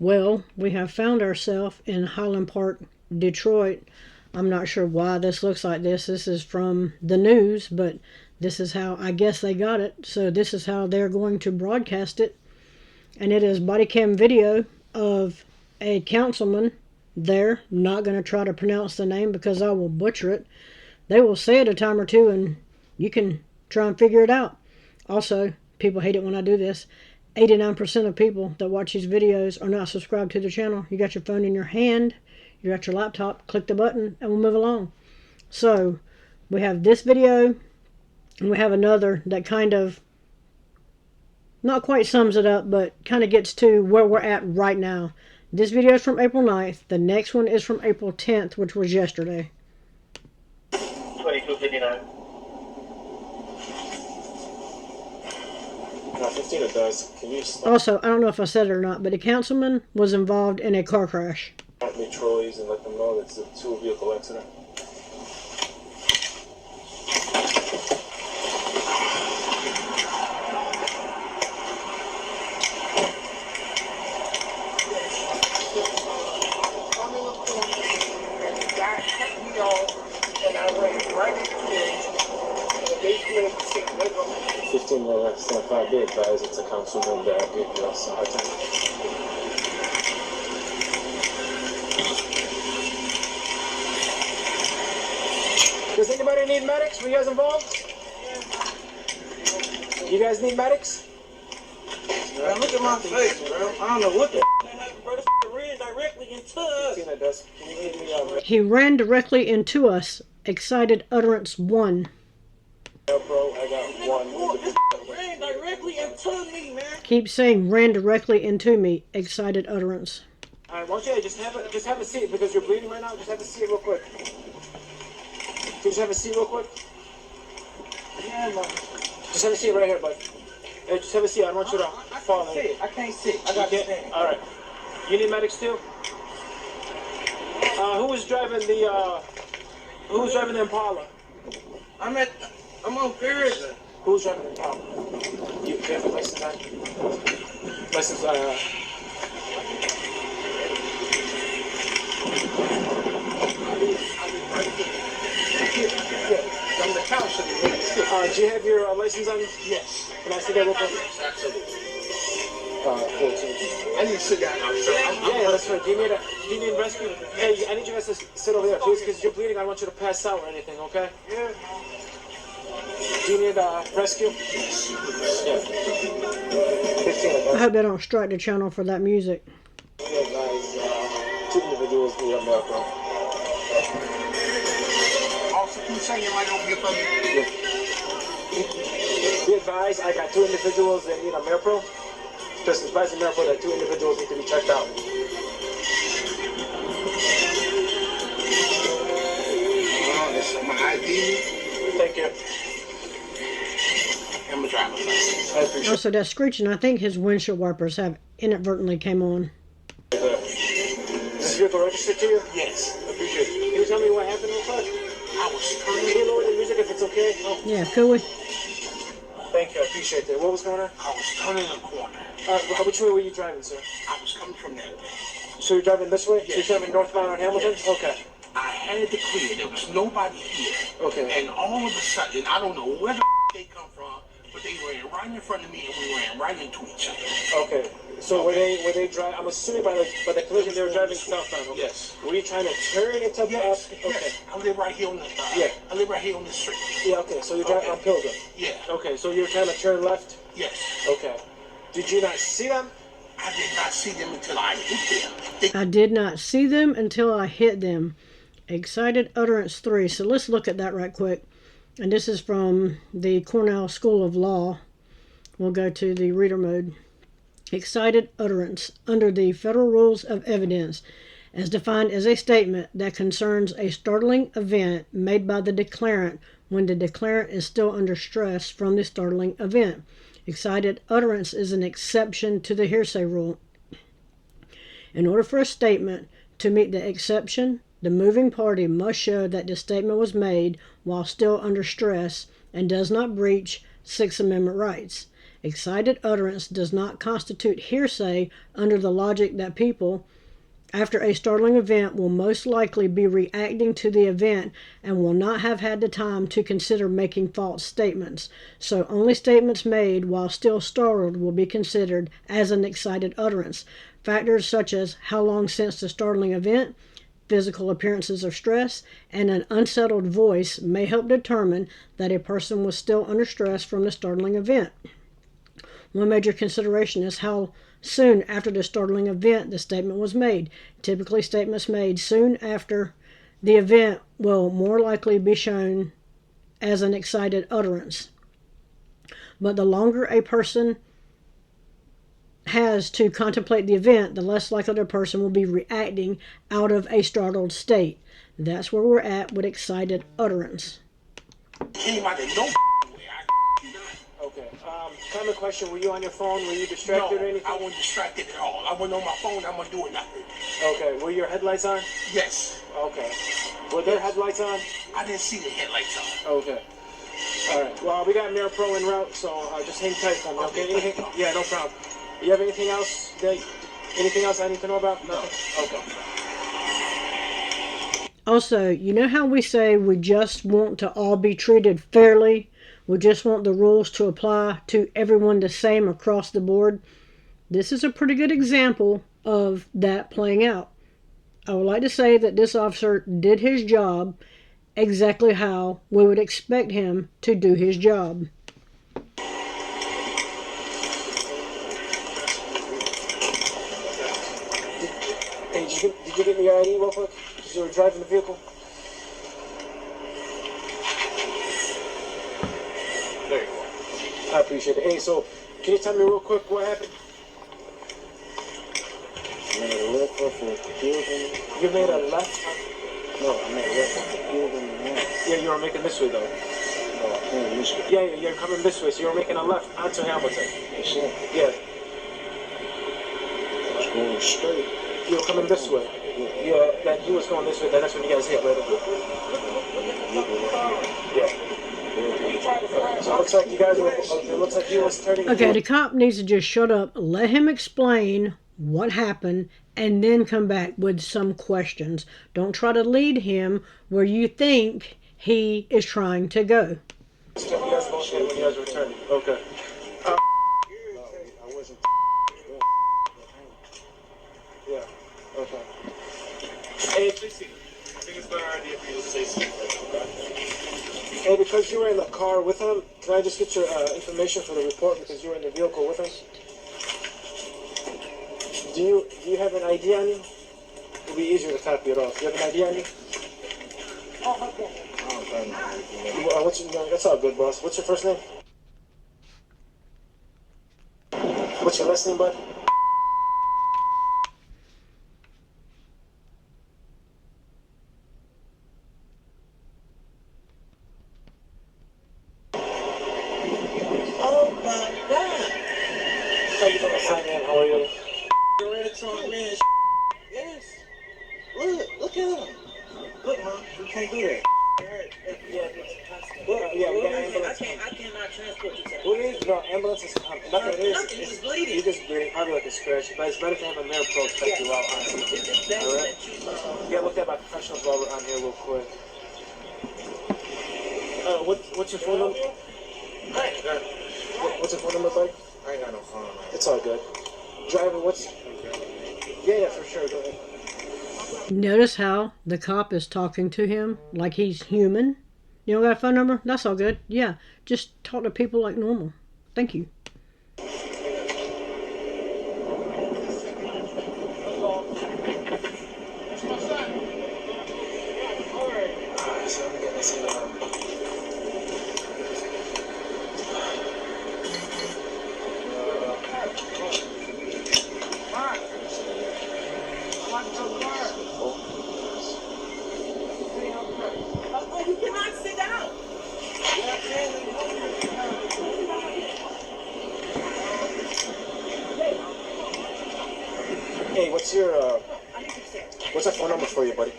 Well, we have found ourselves in Highland Park, Detroit. I'm not sure why this looks like this. This is from the news, but this is how I guess they got it. So this is how they're going to broadcast it. And it is body cam video of a councilman there. Not going to try to pronounce the name because I will butcher it. They will say it a time or two and you can try and figure it out. Also, people hate it when I do this. 89% of people that watch these videos are not subscribed to the channel. You got your phone in your hand, you're at your laptop, click the button, and we'll move along. So, we have this video, and we have another that kind of, not quite sums it up, but kind of gets to where we're at right now. This video is from April 9th. The next one is from April 10th, which was yesterday. 2259. 15 it does. Can you also, I don't know if I said it or not, but a councilman was involved in a car crash. me Troy's and let them know it's a two-vehicle accident. If I be advised, it's a councilman that gave us a hard time. Does anybody need medics? Were you guys involved? You guys need medics? Man, look at my face, bro. I don't know what the Brother ran directly into us. He ran directly into us. Excited Utterance 1. Bro, I got one. This ran directly into me, man. Keep saying ran directly into me. Excited Utterance. Alright, why don't you just have a seat because you're bleeding right now. Just have a seat real quick. Can you just have a seat real quick? Yeah, man. Just have a seat right here, bud. Hey, just have a seat. I don't want you to fall in. I can't see. I got to stand. Alright. You need medics too? Who was driving the Impala? I'm on Thursday. Who's driving the Impala? You have a license on? License, I'm the councilman. do you have your license on? Yes. Can I see that real quick? Yes, absolutely. 14. I need to sit down now, sir. Yeah, that's right. Do you need rescue? Hey, I need you guys to sit over here, please, because you're bleeding. I don't want you to pass out or anything, okay? Yeah. Do you need rescue? Yeah. 15. I hope they don't strike the channel for that music. Yeah, guys, 2 individuals need a medical. Also, keep saying I don't get from me. Be advised, I got 2 individuals that need a MirPro. Just advise the MirPro that 2 individuals need to be checked out. This is my ID. Thank you. I'm a driver's license. I appreciate it. Also, that screeching, I think his windshield wipers have inadvertently came on. Is this vehicle registered to you? Yes. I appreciate it. Can you tell me what happened real quick? I was Can turning. you lower the music if it's okay? Oh, Yeah, could we? thank you. I appreciate that. What was going on? I was turning a corner. Which way were you driving, sir? I was coming from that way. So you're driving this way? Yes. So you're driving northbound on Hamilton? Yes. Okay. I had to clear. There was nobody here. Okay. And all of a sudden, I don't know where the they come from, but they ran right in front of me and we ran right into each other. Okay. So were they driving? I'm assuming by the collision they were driving southbound. Okay. Yes. Were you trying to turn into? Yes. Okay. Yes. I live right here on the. Yeah. I live right here on the street. Yeah. Okay. So you're driving on Pilgrim. Yeah. Okay. So you're trying to turn left. Yes. Okay. Did you not see them? I did not see them until I hit them. I did not see them until I hit them. Excited Utterance 3. So let's look at that right quick. And this is from the Cornell School of Law. We'll go to the reader mode. Excited utterance under the Federal Rules of Evidence, as defined as a statement that concerns a startling event made by the declarant when the declarant is still under stress from the startling event. Excited utterance is an exception to the hearsay rule. In order for a statement to meet the exception, the moving party must show that the statement was made while still under stress and does not breach Sixth Amendment rights. Excited utterance does not constitute hearsay under the logic that people, after a startling event, will most likely be reacting to the event and will not have had the time to consider making false statements. So only statements made while still startled will be considered as an excited utterance. Factors such as how long since the startling event, physical appearances of stress, and an unsettled voice may help determine that a person was still under stress from the startling event. One major consideration is how soon after the startling event the statement was made. Typically, statements made soon after the event will more likely be shown as an excited utterance. But the longer a person has to contemplate the event, the less likely the person will be reacting out of a startled state. That's where we're at with excited utterance. Anybody know way Okay. Common question. Were you on your phone? Were you distracted or anything? I wasn't distracted at all. I wasn't on my phone. I wasn't doing nothing. Okay. Were your headlights on? Yes. Okay. Were their headlights on? I didn't see the headlights on. Okay. All right. Well, we got Mayor Pro en route, so just hang tight for me. Okay. Anything? Yeah, no problem. You have anything else? Anything else I need to know about? No. Okay. Also, you know how we say we just want to all be treated fairly? We just want the rules to apply to everyone the same across the board? This is a pretty good example of that playing out. I would like to say that this officer did his job exactly how we would expect him to do his job. Hey, did you get me your ID real quick? Because you were driving the vehicle? There you go. I appreciate it. Hey, so can you tell me real quick what happened? I made a left off of the building. You made a left? No, I made a left off the building. Yeah, you were making this way though. No, I came this way. Yeah, you're coming this way, so you were making a left onto Hamilton. Yes, sir. Yeah, I was going straight. you were coming this way. Yeah, that he was going this way. That's when you guys hit right away. Yeah. So it looks like you guys were. It looks like he was turning. Okay, the cop needs to just shut up, let him explain what happened, and then come back with some questions. Don't try to lead him where you think he is trying to go. You guys both hit when you guys were turning. Okay. No, I wasn't. Yeah. Okay. Hey, JC, I think it's a better idea for you to say something. hey, because you were in the car with him, can I just get your information for the report because you were in the vehicle with him? Do you have an ID on you? It'll be easier to copy it off. Do you have an ID on you? I don't think What's your, that's all good, boss. What's your first name? What's your last name, bud? Oh my God. How you doing, Simon? How are you? You're ready to talk, man. Yes. Look at him. Look, man, we can't do that. Yeah, we got ambulance. I cannot transport you to What is no ambulance is nothing. It is. Nothing, he's bleeding. You're just bleeding, probably like a scratch. But it's better to have a Mayor Pro check you out. Honestly. It's best All right. that you, Yeah, look at my professionals while we're on here real quick. What's your phone number? What's your phone number, buddy? I ain't got no phone. It's all good. Driver, what's? Yeah, for sure. Go ahead. Notice how the cop is talking to him like he's human. You don't got a phone number? That's all good. Yeah, just talk to people like normal. Thank you. you cannot sit down. Hey, what's that phone number for you, buddy?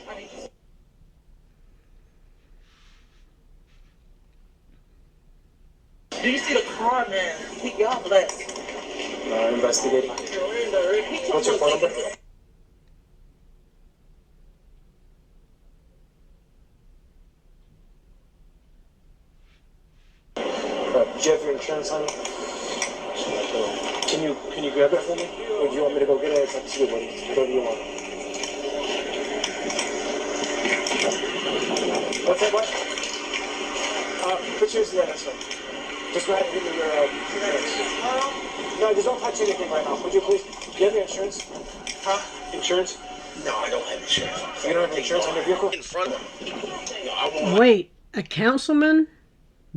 Do you see the car, man? He Y'all blessed. Investigating. What's your phone number? Do you have your insurance on you? Can you grab it for me? Or do you want me to go get it? It's up to you, buddy. Whatever you want. What's that, what? Pictures? Yeah, that's fine. Just go ahead and give me your insurance. No, just don't touch anything right now. Would you please? Do you have your insurance? Huh? Insurance? No, I don't have insurance. You don't have insurance on your vehicle? In front of me. No, I won't. Wait, a councilman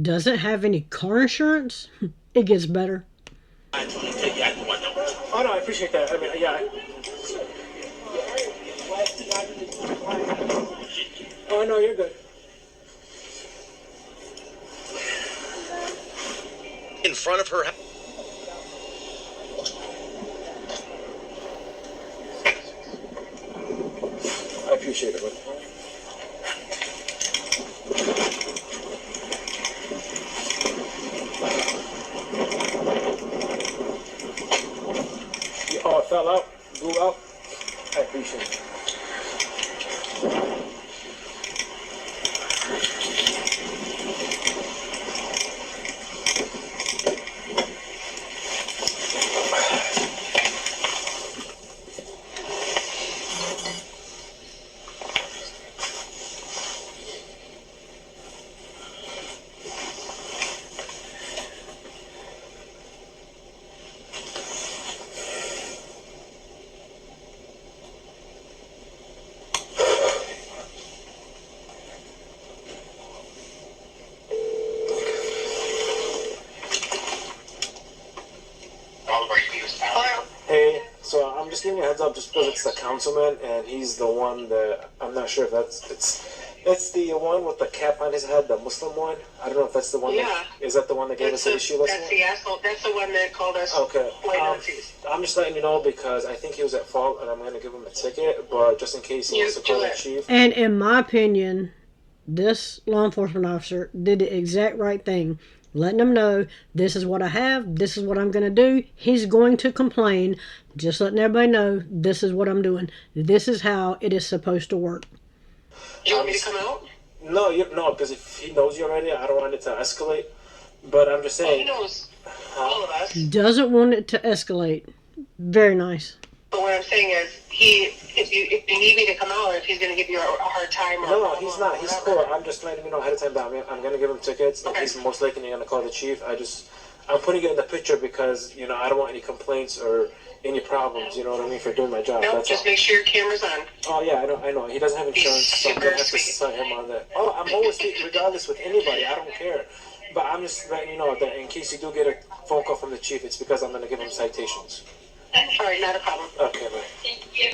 doesn't have any car insurance? It gets better. I tell you, I know I don't. Oh, no, I appreciate that. I mean, yeah. Oh, no, you're good. In front of her. I appreciate it, buddy. Oh, it fell out? Blew out? I appreciate it. Hey, so I'm just giving you a heads up just because it's the councilman and he's the one that I'm not sure if it's the one with the cap on his head, the Muslim one. I don't know if that's the one. Yeah. Is that the one that gave us the issue last That's the asshole. That's the one that called us Okay. white Nazis. I'm just letting you know because I think he was at fault and I'm going to give him a ticket, but just in case he wants to call the chief. And in my opinion, this law enforcement officer did the exact right thing. Letting them know, this is what I have, this is what I'm going to do. He's going to complain. Just letting everybody know, this is what I'm doing. This is how it is supposed to work. Do you want me to come out? No, because if he knows you already, I don't want it to escalate. But I'm just He saying. knows all of us. Doesn't want it to escalate. Very nice. But what I'm saying is, if you need me to come out, if he's going to give you a hard time or No, he's not. He's whatever. cool. I'm just letting you know ahead of time that I'm going to give him tickets. And Okay. he's most likely going to call the chief. I'm putting it in the picture because, I don't want any complaints or any problems, you know what I mean, for doing my job. Nope, That's just all. make sure your camera's on. Oh, yeah, I know. He doesn't have insurance, so I'm going to have to sign him on that. Oh, I'm always sweet, regardless with anybody. I don't care. But I'm just letting you know that in case you do get a phone call from the chief, it's because I'm going to give him citations. All right, not a problem. Okay, man.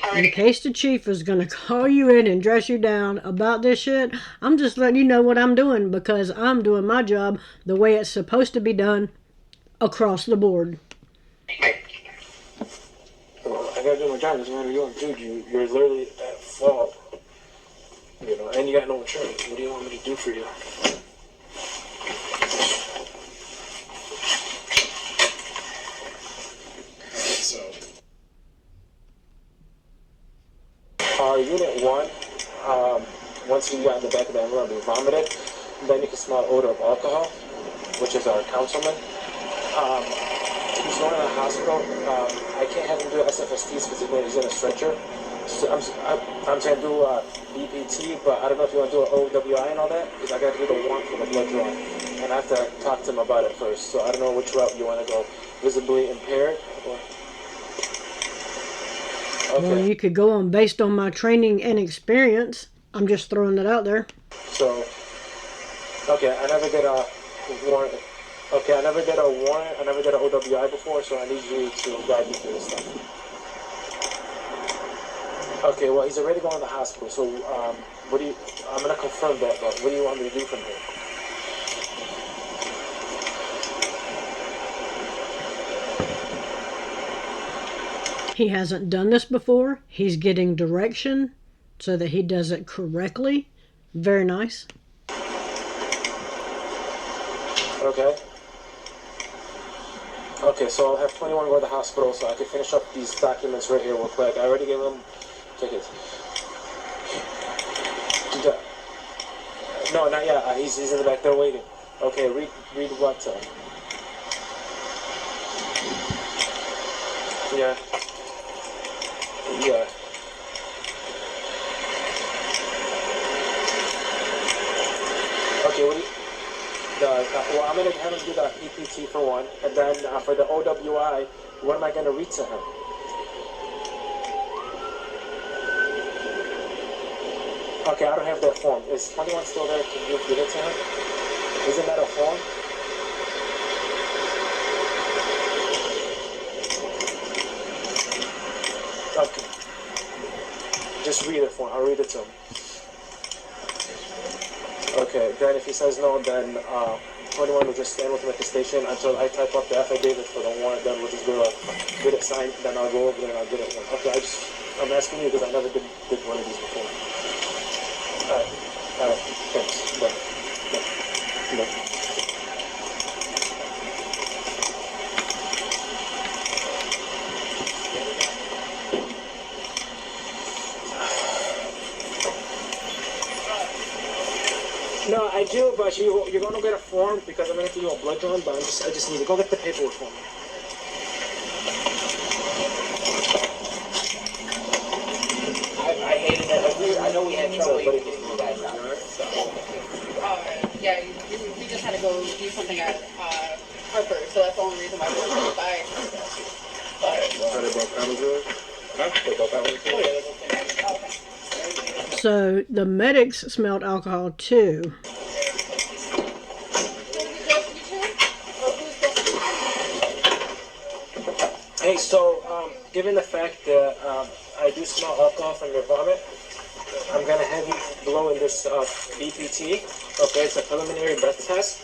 All In right. case the chief is going to call you in and dress you down about this shit, I'm just letting you know what I'm doing because I'm doing my job the way it's supposed to be done across the board. Well, I got to do my job. Doesn't matter what you want, dude. You're literally at fault. And you got no insurance. What do you want me to do for you? Unit 1, once you got in the back of the envelope and vomited, then you can smell odor of alcohol, which is our councilman. He's going to the hospital. I can't have him do SFSTs because he's in a stretcher. So I'm trying to do BPT, but I don't know if you want to do an OWI and all that, because I got to do the warrant for the blood draw. And I have to talk to him about it first. So I don't know which route you want to go. Visibly impaired or... Okay. Well, you could go on based on my training and experience. I'm just throwing it out there. So, okay, I never did a warrant. Okay, I never did a warrant. I never did an OWI before, so I need you to guide me through this stuff. Okay, well, he's already going to the hospital, so I'm going to confirm that, but what do you want me to do from here? He hasn't done this before. He's getting direction so that he does it correctly. Very nice. Okay. Okay, so I'll have 21 go to the hospital so I can finish up these documents right here real quick. I already gave them tickets. No, not yet. He's in the back there waiting. Okay, read what? Yeah. Yeah. Okay, what do you... well, I'm going to have him do the EPT for one, and then for the OWI, what am I going to read to him? Okay, I don't have that form. Is 21 still there? Can you give it to him? Isn't that a form? Okay. Just read it for him. I'll read it to him. Okay, then if he says no, then 21 will just stand with him at the station until I type up the affidavit for the warrant. Then we'll just go get it signed. Then I'll go over there and I'll get it. Okay, I'm asking you because I never did one of these before. Alright, thanks. Bye. Bye. No, I do, but you're going to get a form because I'm going to do a blood drawn, but I just need to go get the paperwork for me. I hated it. I know we had trouble getting you guys out. Yeah, we just had to go do something at Harper, so that's the only reason why we're going to buy. So the medics smelled alcohol too. Hey, so given the fact that I do smell alcohol from your vomit, I'm gonna have you blow in this BPT. Okay, it's a preliminary breath test.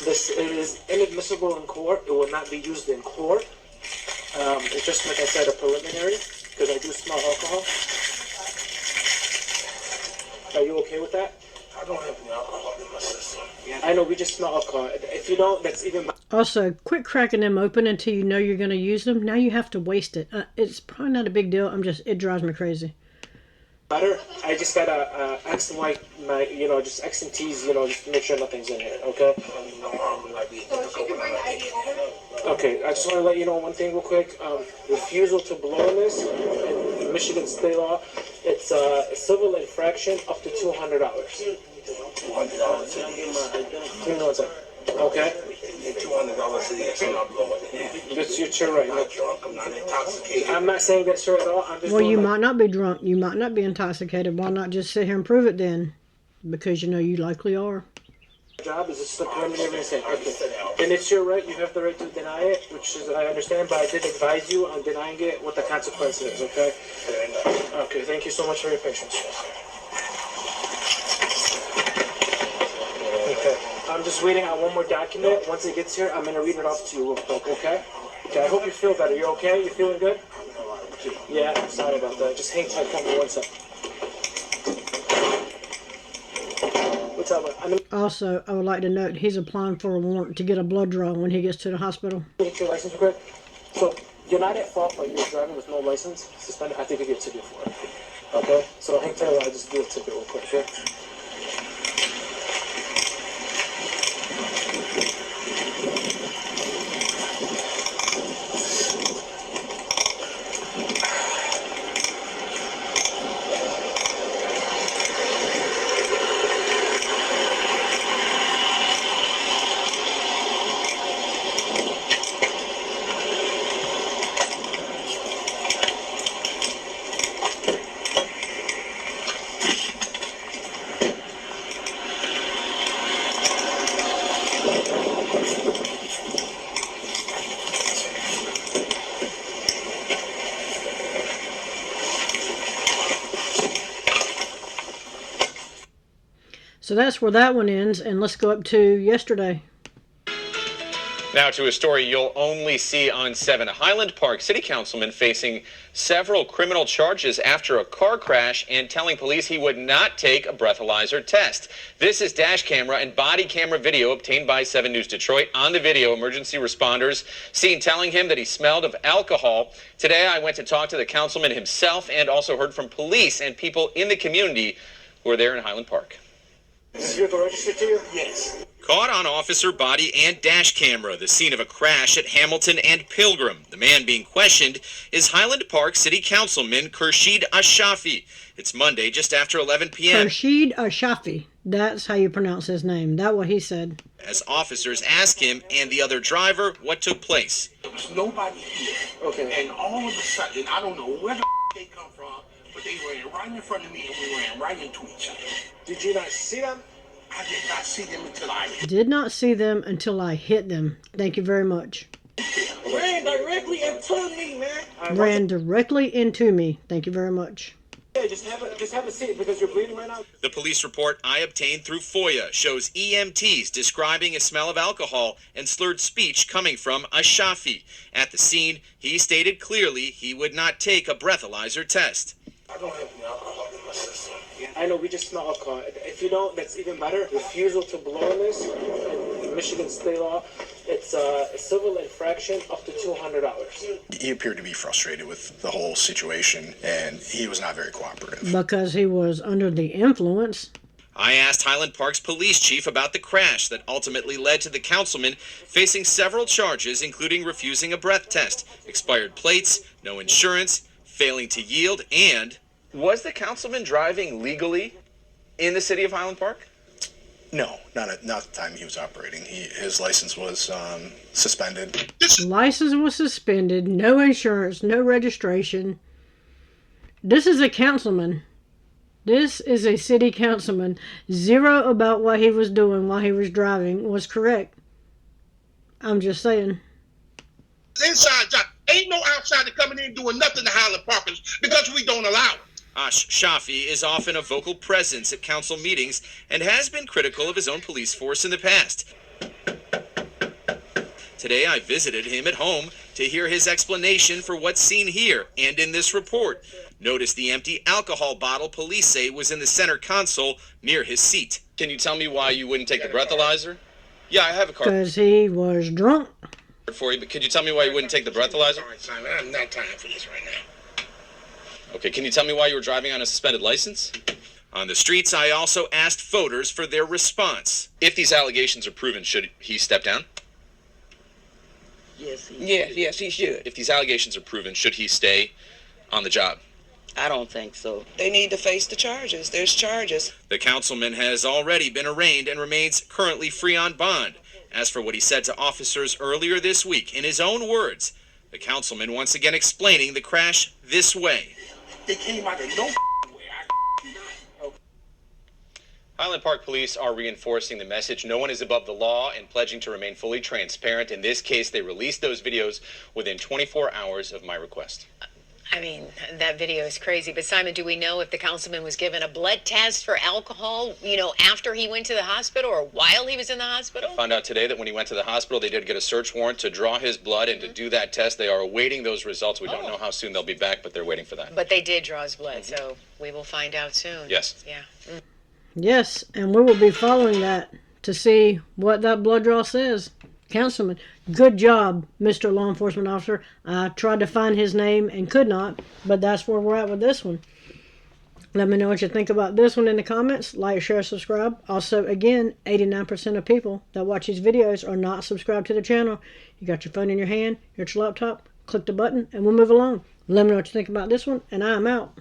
This is inadmissible in court. It will not be used in court. It's just like I said, a preliminary because I do smell alcohol. Are you okay with that? I don't have any alcohol in my system. I know, we just smell alcohol. If you don't, that's even... Also, quit cracking them open until you know you're going to use them. Now you have to waste it. It's probably not a big deal. It drives me crazy. Better. I just gotta X and Y, just X and T's, just to make sure nothing's in here, okay? Okay, I just want to let you know one thing real quick. Refusal to blow in this, in Michigan state law, it's a civil infraction up to $200. Give me 1 second. Okay? $200 a year, so I'm blowing it. You're right. I'm not drunk, I'm not intoxicated. I'm not saying that, sir, at all. I'm just Well, you might not be drunk. You might not be intoxicated. Why not just sit here and prove it then? Because you know you likely are. Job is just a preliminary thing. Okay. And it's your right. You have the right to deny it, which is, I understand, but I did advise you on denying it, what the consequence is, okay? Okay, thank you so much for your patience. Okay. I'm just waiting on one more document. Once it gets here, I'm going to read it off to you real quick, okay? Okay, I hope you feel better. You okay? You feeling good? Yeah, I'm sorry about that. Just hang tight for me 1 second. What's up? Also, I would like to note he's applying for a warrant to get a blood draw when he gets to the hospital. Get your license real quick. So, you're not at fault, but you're driving with no license. Suspended. I think you get a ticket for it. Okay? So, hang tight while I just do a ticket real quick, okay? So that's where that one ends, and let's go up to yesterday. Now to a story you'll only see on 7. A Highland Park city councilman facing several criminal charges after a car crash and telling police he would not take a breathalyzer test. This is dash camera and body camera video obtained by 7 News Detroit. On the video, emergency responders seen telling him that he smelled of alcohol. Today I went to talk to the councilman himself and also heard from police and people in the community who are there in Highland Park. Is this vehicle registered to you? Yes. Caught on officer body and dash camera, the scene of a crash at Hamilton and Pilgrim. The man being questioned is Highland Park City Councilman ASH-SHAFII. It's Monday, just after 11 p.m. ASH-SHAFII. That's how you pronounce his name. That's what he said. As officers ask him and the other driver what took place. There was nobody here. Okay. And all of a sudden, I don't know where the they come from, but they ran right in front of me and we ran right into each other. Did you not see them? I did not see them until I Did not see them until I hit them. Thank you very much. Ran directly into me, man. Ran directly into me. Thank you very much. Yeah, just have a seat because you're bleeding right now. The police report I obtained through FOIA shows EMTs describing a smell of alcohol and slurred speech coming from ASH-SHAFII. At the scene, he stated clearly he would not take a breathalyzer test. I don't have any alcohol in my system. I know we just smell alcohol. If you don't, that's even better. Refusal to blow on this, in Michigan state law, it's a civil infraction up to $200. He appeared to be frustrated with the whole situation, and he was not very cooperative. Because he was under the influence. I asked Highland Park's police chief about the crash that ultimately led to the councilman facing several charges, including refusing a breath test, expired plates, no insurance, failing to yield, and... Was the councilman driving legally in the city of Highland Park? No, not the time he was operating. His license was suspended. License was suspended, no insurance, no registration. This is a councilman. This is a city councilman. Zero about what he was doing while he was driving was correct. I'm just saying. inside job. Ain't no outsider coming in doing nothing to Highland Parkers because we don't allow it. ASH-SHAFII is often a vocal presence at council meetings and has been critical of his own police force in the past. Today I visited him at home to hear his explanation for what's seen here and in this report. Notice the empty alcohol bottle police say was in the center console near his seat. Can you tell me why you wouldn't take the breathalyzer? Yeah, I have a card Because he was drunk. for you, but could you tell me why you wouldn't take the breathalyzer? All right, Simon, I have not time for this right now. Okay, can you tell me why you were driving on a suspended license? On the streets, I also asked voters for their response. If these allegations are proven, should he step down? Yes, Yes, he should. If these allegations are proven, should he stay on the job? I don't think so. They need to face the charges. There's charges. The councilman has already been arraigned and remains currently free on bond. As for what he said to officers earlier this week, in his own words, the councilman once again explaining the crash this way. They came out of no way. Highland Park police are reinforcing the message no one is above the law and pledging to remain fully transparent. In this case, they released those videos within 24 hours of my request. I mean, that video is crazy. But Simon, do we know if the councilman was given a blood test for alcohol, after he went to the hospital or while he was in the hospital? I found out today that when he went to the hospital, they did get a search warrant to draw his blood and to do that test. They are awaiting those results. We don't know how soon they'll be back, but they're waiting for that. But they did draw his blood, so we will find out soon. Yes. Yeah. Yes, and we will be following that to see what that blood draw says. Councilman, good job, Mr. Law Enforcement Officer. I tried to find his name and could not, but that's where we're at with this one. Let me know what you think about this one in the comments. Like, share, subscribe. Also, again, 89% of people that watch these videos are not subscribed to the channel. You got your phone in your hand, your laptop, click the button, and we'll move along. Let me know what you think about this one, and I'm out.